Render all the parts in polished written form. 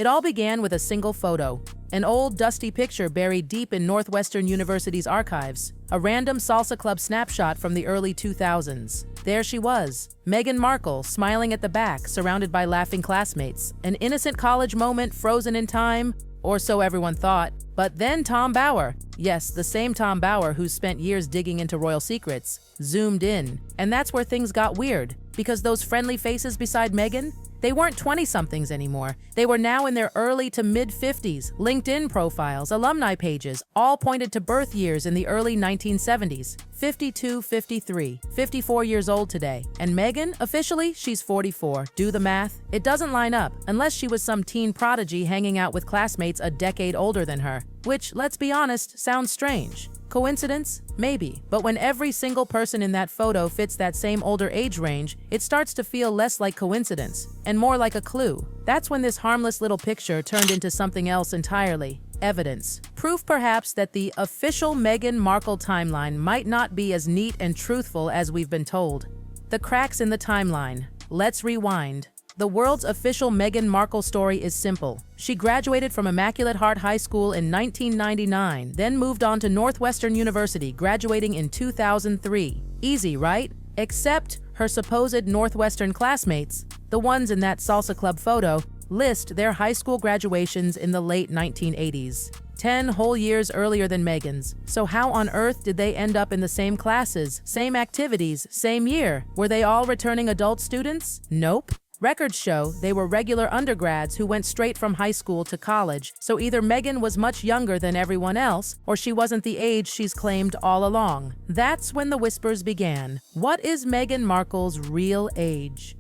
It all began with a single photo, an old dusty picture buried deep in Northwestern University's archives, a random salsa club snapshot from the early 2000s. There she was, Meghan Markle, smiling at the back, surrounded by laughing classmates. An innocent college moment frozen in time, or so everyone thought. But then Tom Bower, yes, the same Tom Bower who's spent years digging into royal secrets, zoomed in. And that's where things got weird, because those friendly faces beside Meghan, they weren't 20-somethings anymore. They were now in their early to mid-50s. LinkedIn profiles, alumni pages, all pointed to birth years in the early 1970s. 52, 53, 54 years old today. And Meghan, officially, she's 44. Do the math. It doesn't line up, unless she was some teen prodigy hanging out with classmates a decade older than her. Which, let's be honest, sounds strange. Coincidence? Maybe. But when every single person in that photo fits that same older age range, it starts to feel less like coincidence and more like a clue. That's when this harmless little picture turned into something else entirely. Evidence. Proof perhaps that the official Meghan Markle timeline might not be as neat and truthful as we've been told. The cracks in the timeline. Let's rewind. The world's official Meghan Markle story is simple. She graduated from Immaculate Heart High School in 1999, then moved on to Northwestern University, graduating in 2003. Easy, right? Except her supposed Northwestern classmates, the ones in that salsa club photo, list their high school graduations in the late 1980s. 10 whole years earlier than Meghan's. So how on earth did they end up in the same classes, same activities, same year? Were they all returning adult students? Nope. Records show they were regular undergrads who went straight from high school to college, so either Meghan was much younger than everyone else, or she wasn't the age she's claimed all along. That's when the whispers began. What is Meghan Markle's real age?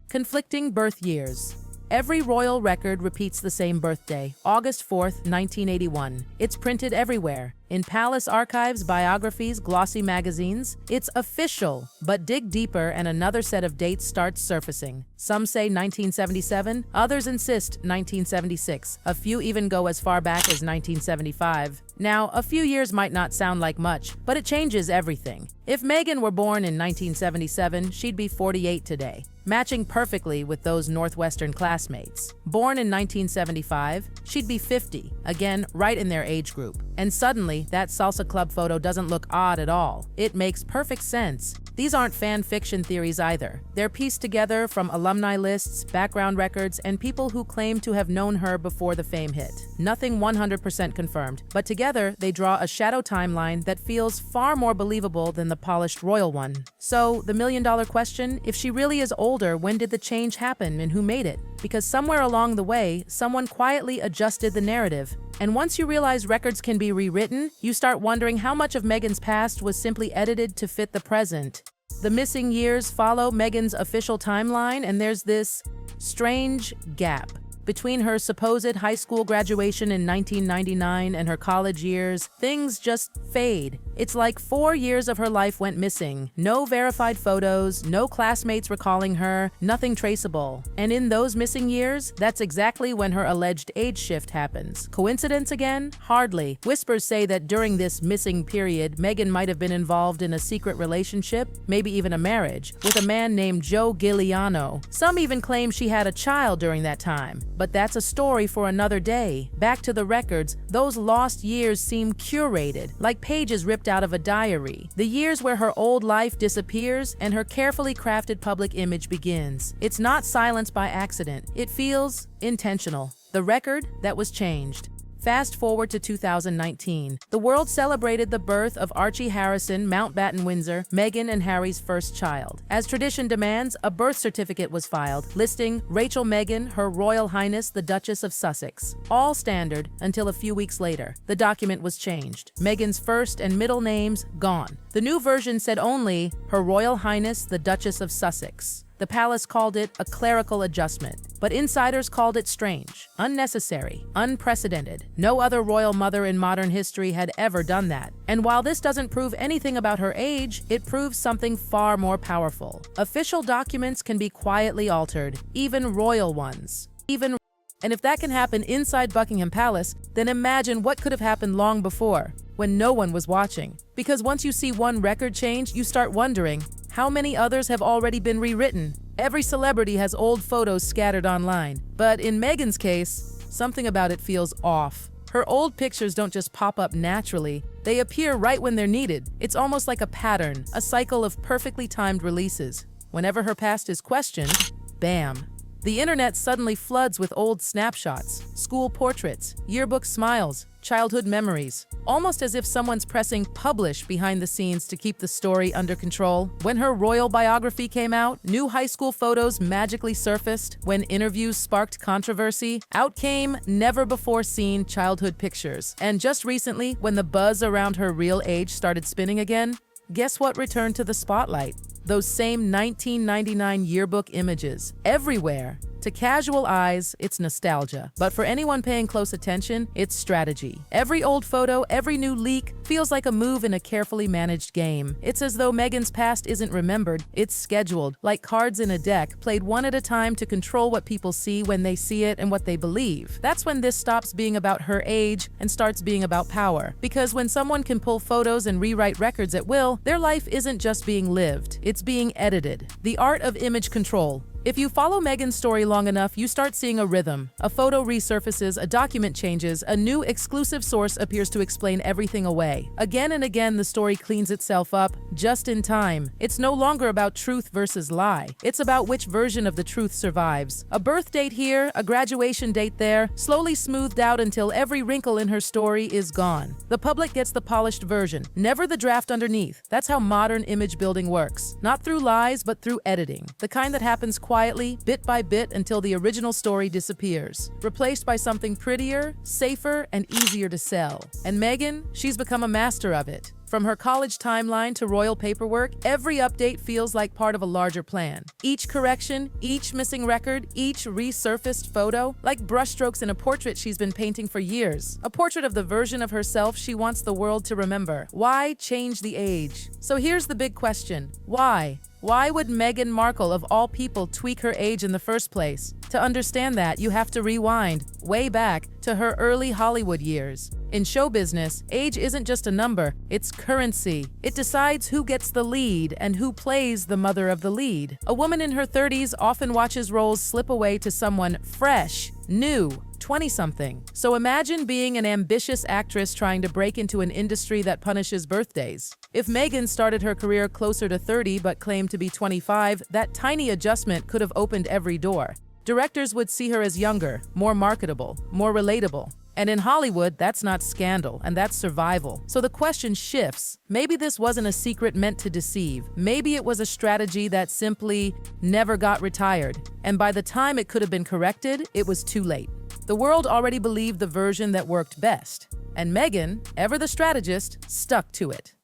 Conflicting birth years. Every royal record repeats the same birthday, August 4th, 1981. It's printed everywhere. In palace archives, biographies, glossy magazines. It's official. But dig deeper and another set of dates starts surfacing. Some say 1977, others insist 1976. A few even go as far back as 1975. Now, a few years might not sound like much, but it changes everything. If Meghan were born in 1977, she'd be 48 today, matching perfectly with those Northwestern classmates. Born in 1975, she'd be 50, again, right in their age group. And suddenly, that salsa club photo doesn't look odd at all. It makes perfect sense. These aren't fan fiction theories either. They're pieced together from alumni lists, background records, and people who claim to have known her before the fame hit. Nothing 100% confirmed, but together they draw a shadow timeline that feels far more believable than the polished royal one. So, the million-dollar question, if she really is older, when did the change happen and who made it? Because somewhere along the way, someone quietly adjusted the narrative. And once you realize records can be rewritten, you start wondering how much of Meghan's past was simply edited to fit the present. The missing years follow Meghan's official timeline, and there's this strange gap between her supposed high school graduation in 1999 and her college years. Things just fade. It's like 4 years of her life went missing. No verified photos, no classmates recalling her, nothing traceable. And in those missing years, that's exactly when her alleged age shift happens. Coincidence again? Hardly. Whispers say that during this missing period, Meghan might have been involved in a secret relationship, maybe even a marriage, with a man named Joe Giuliano. Some even claim she had a child during that time. But that's a story for another day. Back to the records, those lost years seem curated, like pages ripped out of a diary. The years where her old life disappears and her carefully crafted public image begins. It's not silenced by accident. It feels intentional. The record that was changed. Fast forward to 2019. The world celebrated the birth of Archie Harrison, Mountbatten Windsor, Meghan and Harry's first child. As tradition demands, a birth certificate was filed, listing Rachel Meghan, Her Royal Highness the Duchess of Sussex. All standard until a few weeks later. The document was changed. Meghan's first and middle names gone. The new version said only Her Royal Highness the Duchess of Sussex. The palace called it a clerical adjustment, but insiders called it strange, unnecessary, unprecedented. No other royal mother in modern history had ever done that. And while this doesn't prove anything about her age, it proves something far more powerful. Official documents can be quietly altered, even royal ones. And if that can happen inside Buckingham Palace, then imagine what could have happened long before, when no one was watching. Because once you see one record change, you start wondering, how many others have already been rewritten? Every celebrity has old photos scattered online. But in Meghan's case, Something about it feels off. Her old pictures don't just pop up naturally, they appear right when they're needed. It's almost like a pattern, a cycle of perfectly timed releases. Whenever her past is questioned, bam! The internet suddenly floods with old snapshots, school portraits, yearbook smiles, childhood memories, almost as if someone's pressing publish behind the scenes to keep the story under control. When her royal biography came out, new high school photos magically surfaced. When interviews sparked controversy, out came never-before-seen childhood pictures. And just recently, when the buzz around her real age started spinning again, guess what returned to the spotlight? Those same 1999 yearbook images, everywhere. To casual eyes, it's nostalgia. But for anyone paying close attention, it's strategy. Every old photo, every new leak, feels like a move in a carefully managed game. It's as though Meghan's past isn't remembered, it's scheduled, like cards in a deck, played one at a time to control what people see when they see it and what they believe. That's when this stops being about her age and starts being about power. Because when someone can pull photos and rewrite records at will, their life isn't just being lived, it's being edited. The art of image control. If you follow Meghan's story long enough, you start seeing a rhythm. A photo resurfaces, a document changes, a new exclusive source appears to explain everything away. Again and again, the story cleans itself up, just in time. It's no longer about truth versus lie. It's about which version of the truth survives. A birth date here, a graduation date there, slowly smoothed out until every wrinkle in her story is gone. The public gets the polished version, never the draft underneath. That's how modern image building works. Not through lies, but through editing. The kind that happens quietly, bit by bit, until the original story disappears, replaced by something prettier, safer, and easier to sell. And Meghan, she's become a master of it. From her college timeline to royal paperwork, every update feels like part of a larger plan. Each correction, each missing record, each resurfaced photo, like brushstrokes in a portrait she's been painting for years. A portrait of the version of herself she wants the world to remember. Why change the age? So here's the big question. Why? Why would Meghan Markle, of all people, tweak her age in the first place? To understand that, you have to rewind, way back, to her early Hollywood years. In show business, age isn't just a number, it's currency. It decides who gets the lead and who plays the mother of the lead. A woman in her 30s often watches roles slip away to someone fresh, new, 20-something. So imagine being an ambitious actress trying to break into an industry that punishes birthdays. If Meghan started her career closer to 30 but claimed to be 25, that tiny adjustment could have opened every door. Directors would see her as younger, more marketable, more relatable. And in Hollywood, that's not scandal, and that's survival. So the question shifts. Maybe this wasn't a secret meant to deceive. Maybe it was a strategy that simply never got retired. And by the time it could have been corrected, it was too late. The world already believed the version that worked best. And Meghan, ever the strategist, stuck to it.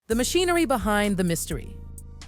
The machinery behind the mystery.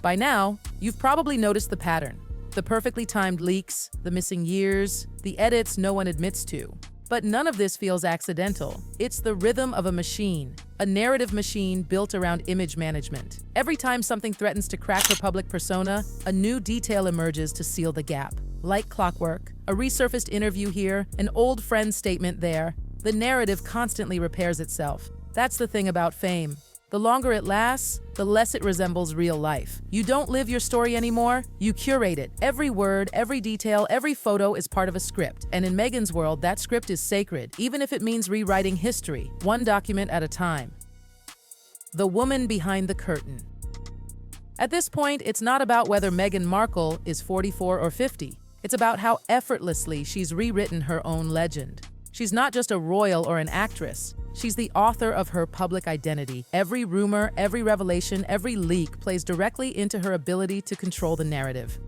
By now, you've probably noticed the pattern. The perfectly timed leaks, the missing years, the edits no one admits to. But none of this feels accidental. It's the rhythm of a machine, a narrative machine built around image management. Every time something threatens to crack her public persona, a new detail emerges to seal the gap. Like clockwork, a resurfaced interview here, an old friend's statement there, the narrative constantly repairs itself. That's the thing about fame. The longer it lasts, the less it resembles real life. You don't live your story anymore, you curate it. Every word, every detail, every photo is part of a script. And in Meghan's world, that script is sacred, even if it means rewriting history, one document at a time. The woman behind the curtain. At this point, it's not about whether Meghan Markle is 44 or 50. It's about how effortlessly she's rewritten her own legend. She's not just a royal or an actress. She's the author of her public identity. Every rumor, every revelation, every leak plays directly into her ability to control the narrative.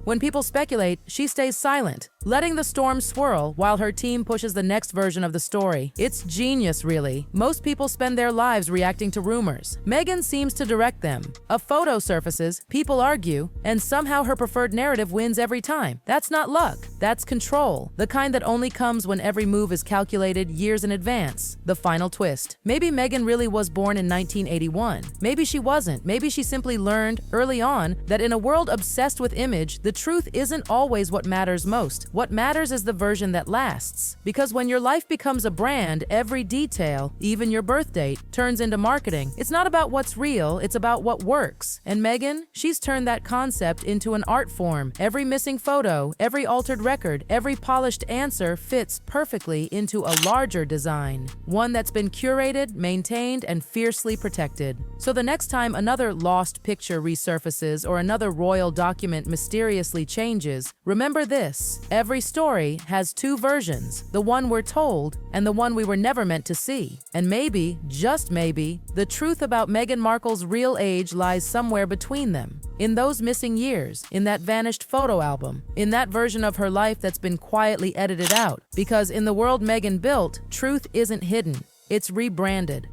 When people speculate, she stays silent, letting the storm swirl while her team pushes the next version of the story. It's genius, really. Most people spend their lives reacting to rumors. Meghan seems to direct them. A photo surfaces, people argue, and somehow her preferred narrative wins every time. That's not luck. That's control. The kind that only comes when every move is calculated years in advance. The final twist. Maybe Meghan really was born in 1981. Maybe she wasn't. Maybe she simply learned, early on, that in a world obsessed with image, the truth isn't always what matters most. What matters is the version that lasts. Because when your life becomes a brand, every detail, even your birth date, turns into marketing. It's not about what's real, it's about what works. And Meghan, she's turned that concept into an art form. Every missing photo, every altered record, every polished answer fits perfectly into a larger design, one that's been curated, maintained, and fiercely protected. So the next time another lost picture resurfaces or another royal document mysteriously changes, remember this: every story has two versions, the one we're told and the one we were never meant to see. And maybe, just maybe, the truth about Meghan Markle's real age lies somewhere between them. In those missing years, in that vanished photo album, in that version of her life that's been quietly edited out. Because in the world Meghan built, truth isn't hidden, it's rebranded.